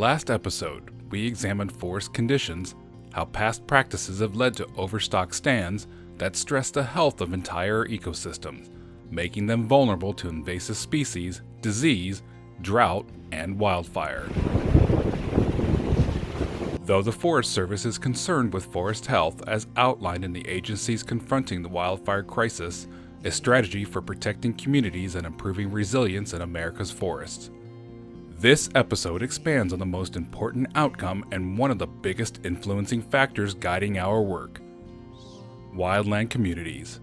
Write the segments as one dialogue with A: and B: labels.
A: last episode, we examined forest conditions, how past practices have led to overstocked stands that stress the health of entire ecosystems, making them vulnerable to invasive species, disease, drought, and wildfire. Though the Forest Service is concerned with forest health as outlined in the agency's Confronting the Wildfire Crisis, a strategy for protecting communities and improving resilience in America's forests. This episode expands on the most important outcome and one of the biggest influencing factors guiding our work: wildland communities.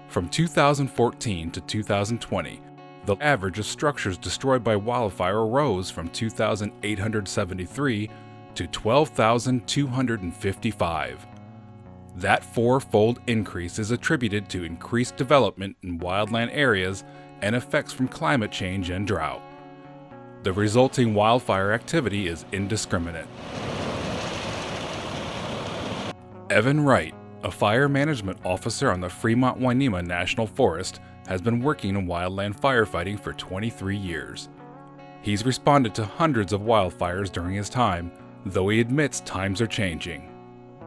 A: From 2014 to 2020, the average of structures destroyed by wildfire rose from 2,873 to 12,255. That four-fold increase is attributed to increased development in wildland areas and effects from climate change and drought. The resulting wildfire activity is indiscriminate. Evan Wright, a fire management officer on the Fremont-Wainema National Forest, has been working in wildland firefighting for 23 years. He's responded to hundreds of wildfires during his time, though he admits times are changing.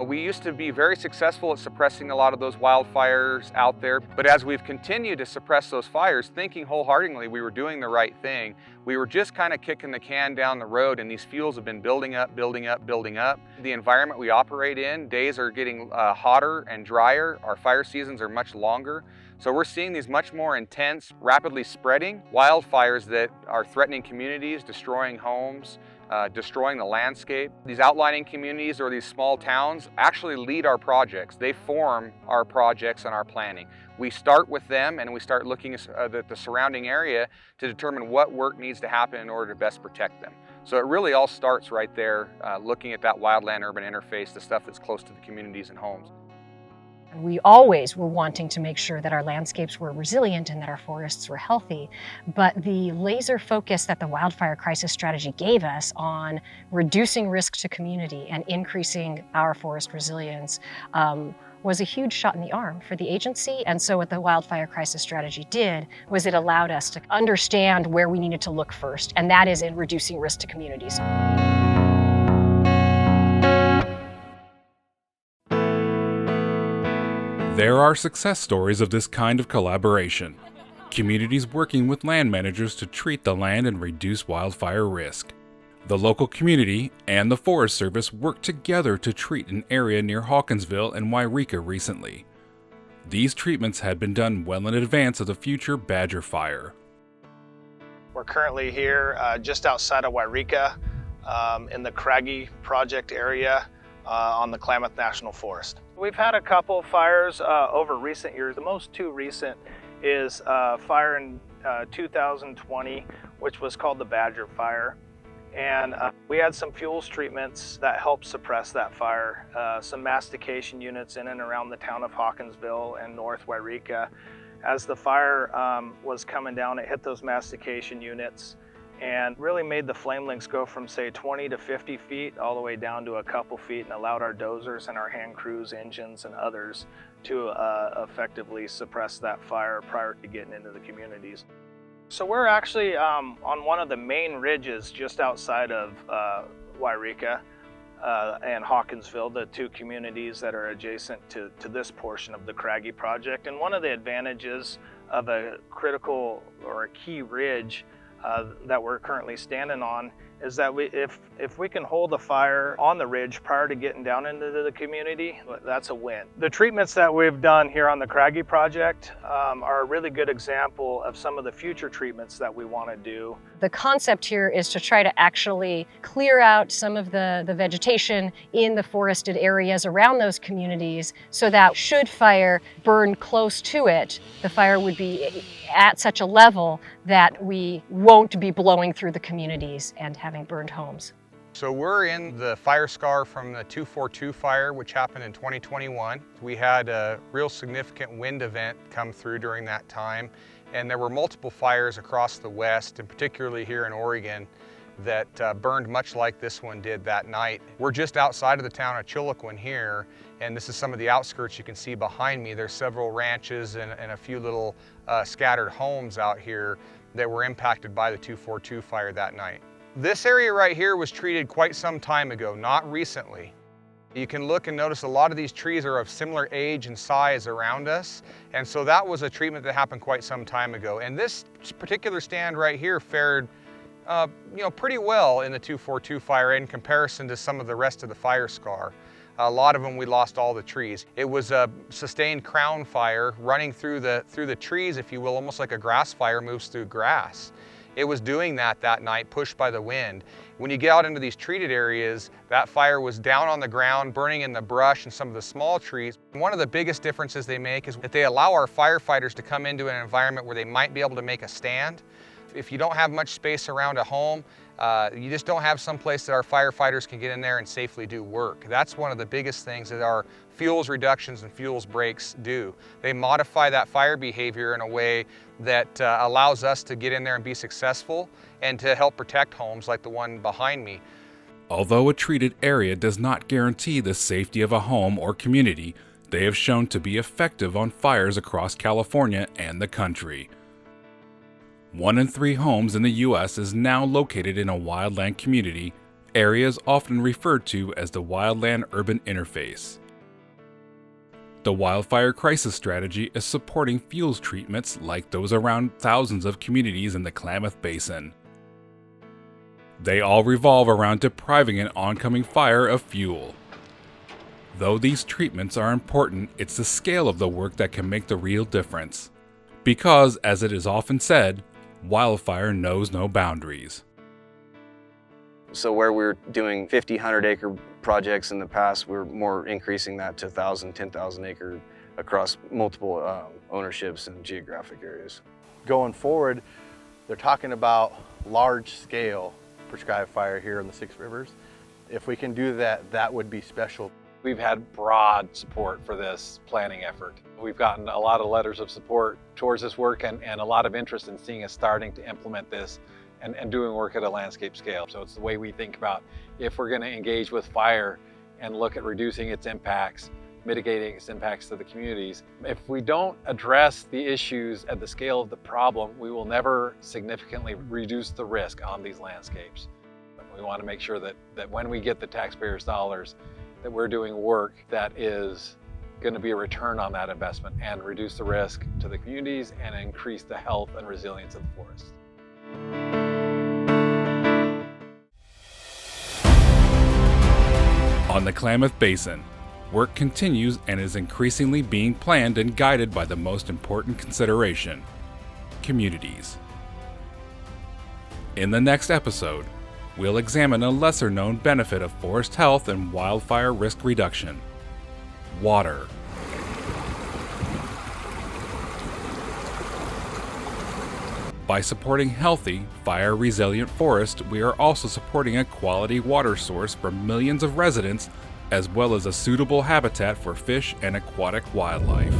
B: We used to be very successful at suppressing a lot of those wildfires out there, but as we've continued to suppress those fires, thinking wholeheartedly we were doing the right thing, we were just kind of kicking the can down the road, and these fuels have been building up. The environment we operate in, days are getting hotter and drier, our fire seasons are much longer, so we're seeing these much more intense, rapidly spreading wildfires that are threatening communities, destroying homes, destroying the landscape. These outlying communities or these small towns actually lead our projects. They form our projects and our planning. We start with them and we start looking at the surrounding area to determine what work needs to happen in order to best protect them. So it really all starts right there, looking at that wildland-urban interface, the stuff that's close to the communities and homes.
C: We always were wanting to make sure that our landscapes were resilient and that our forests were healthy, but the laser focus that the wildfire crisis strategy gave us on reducing risk to community and increasing our forest resilience was a huge shot in the arm for the agency. And so what the wildfire crisis strategy did was it allowed us to understand where we needed to look first, and that is in reducing risk to communities.
A: There are success stories of this kind of collaboration. Communities working with land managers to treat the land and reduce wildfire risk. The local community and the Forest Service worked together to treat an area near Hawkinsville and Wairika recently. These treatments had been done well in advance of the future Badger Fire.
D: We're currently here just outside of Wairika in the Craggy Project area on the Klamath National Forest. We've had a couple fires over recent years. The most two recent is a fire in 2020, which was called the Badger Fire. And we had some fuels treatments that helped suppress that fire. Some mastication units in and around the town of Hawkinsville and North Wairika. As the fire was coming down, it hit those mastication units and really made the flame lengths go from, say, 20 to 50 feet all the way down to a couple feet, and allowed our dozers and our hand crews, engines, and others to effectively suppress that fire prior to getting into the communities. So we're actually on one of the main ridges just outside of Wairika and Hawkinsville, the two communities that are adjacent to this portion of the Craggy Project. And one of the advantages of a critical or a key ridge that we're currently standing on is that if we can hold the fire on the ridge prior to getting down into the community, that's a win. The treatments that we've done here on the Craggy Project are a really good example of some of the future treatments that we want to do.
C: The concept here is to try to actually clear out some of the vegetation in the forested areas around those communities so that should fire burn close to it, the fire would be at such a level that we won't be blowing through the communities and having burned homes.
E: So we're in the fire scar from the 242 fire, which happened in 2021. We had a real significant wind event come through during that time, and there were multiple fires across the West, and particularly here in Oregon, that burned much like this one did that night. We're just outside of the town of Chiloquin here, and this is some of the outskirts you can see behind me. There's several ranches and a few little scattered homes out here. that were impacted by the 242 fire that night. This area right here was treated quite some time ago, not recently. You can look and notice a lot of these trees are of similar age and size around us, and so that was a treatment that happened quite some time ago. And this particular stand right here fared pretty well in the 242 fire in comparison to some of the rest of the fire scar. A lot of them we lost all the trees. It was a sustained crown fire running through the trees, if you will, almost like a grass fire moves through grass. It was doing that night, pushed by the wind. When you get out into these treated areas, that fire was down on the ground, burning in the brush and some of the small trees. One of the biggest differences they make is that they allow our firefighters to come into an environment where they might be able to make a stand. If you don't have much space around a home, you just don't have some place that our firefighters can get in there and safely do work. That's one of the biggest things that our fuels reductions and fuels breaks do. They modify that fire behavior in a way that allows us to get in there and be successful and to help protect homes like the one behind me.
A: Although a treated area does not guarantee the safety of a home or community, they have shown to be effective on fires across California and the country. 1 in 3 homes in the U.S. is now located in a wildland community, areas often referred to as the wildland-urban interface. The wildfire crisis strategy is supporting fuels treatments like those around thousands of communities in the Klamath Basin. They all revolve around depriving an oncoming fire of fuel. Though these treatments are important, it's the scale of the work that can make the real difference. Because, as it is often said, wildfire knows no boundaries.
F: So where we're doing 50, 100-acre projects in the past, we're more increasing that to 1,000, 10,000 acre across multiple ownerships and geographic areas.
G: Going forward, they're talking about large-scale prescribed fire here in the 6 rivers. If we can do that, that would be special.
H: We've had broad support for this planning effort. We've gotten a lot of letters of support towards this work and a lot of interest in seeing us starting to implement this and doing work at a landscape scale. So it's the way we think about if we're going to engage with fire and look at reducing its impacts, mitigating its impacts to the communities. If we don't address the issues at the scale of the problem, we will never significantly reduce the risk on these landscapes. We want to make sure that when we get the taxpayers' dollars, that we're doing work that is going to be a return on that investment and reduce the risk to the communities and increase the health and resilience of the forest.
A: On the Klamath Basin, work continues and is increasingly being planned and guided by the most important consideration: communities. In the next episode, we'll examine a lesser-known benefit of forest health and wildfire risk reduction: water. By supporting healthy, fire-resilient forests, we are also supporting a quality water source for millions of residents, as well as a suitable habitat for fish and aquatic wildlife.